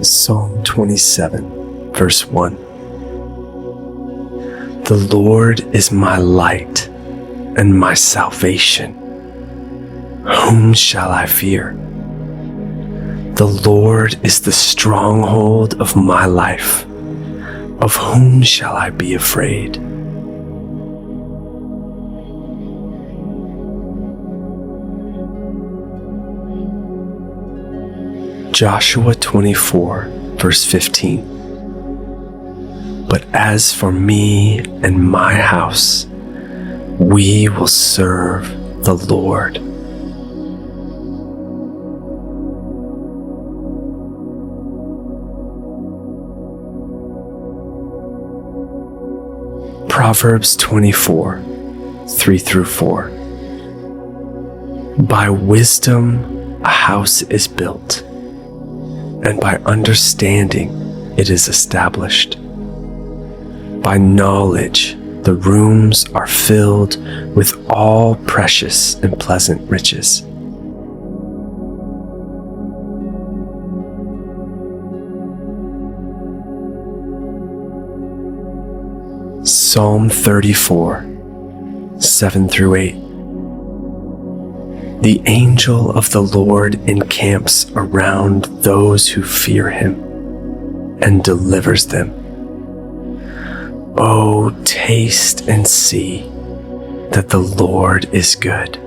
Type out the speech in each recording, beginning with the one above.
Psalm 27, verse 1. The Lord is my light and my salvation. Whom shall I fear? The Lord is the stronghold of my life. Of whom shall I be afraid? Joshua 24, verse 15. But as for me and my house, we will serve the Lord. Proverbs 24, 3-4. By wisdom a house is built, and by understanding it is established. By knowledge the rooms are filled with all precious and pleasant riches. Psalm 34, 7-8. The angel of the Lord encamps around those who fear him and delivers them. Oh, taste and see that the Lord is good.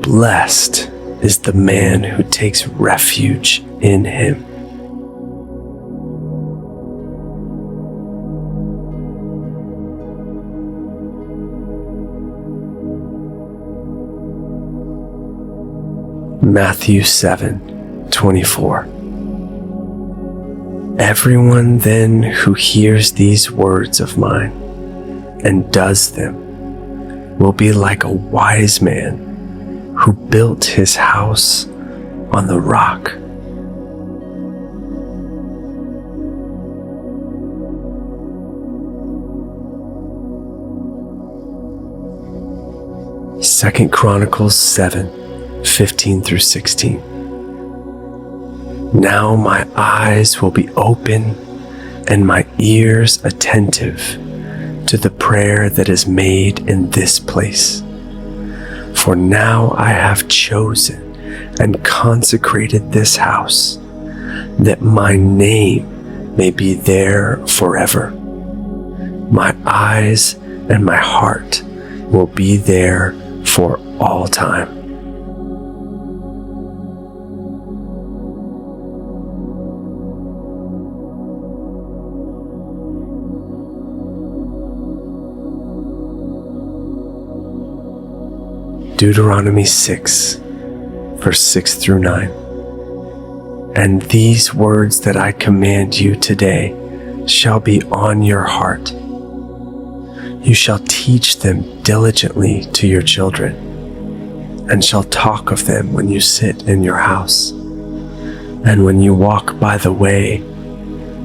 Blessed is the man who takes refuge in him. Matthew 7:24. Everyone then who hears these words of mine and does them will be like a wise man who built his house on the rock. Second Chronicles 7:15-16. Now my eyes will be open and my ears attentive to the prayer that is made in this place. For now I have chosen and consecrated this house, that my name may be there forever. My eyes and my heart will be there for all time. Deuteronomy 6, verse 6-9. And these words that I command you today shall be on your heart. You shall teach them diligently to your children, and shall talk of them when you sit in your house, and when you walk by the way,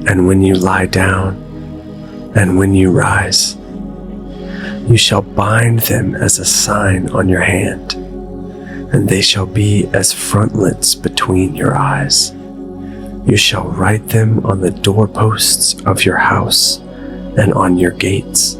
and when you lie down, and when you rise. You shall bind them as a sign on your hand, and they shall be as frontlets between your eyes. You shall write them on the doorposts of your house and on your gates.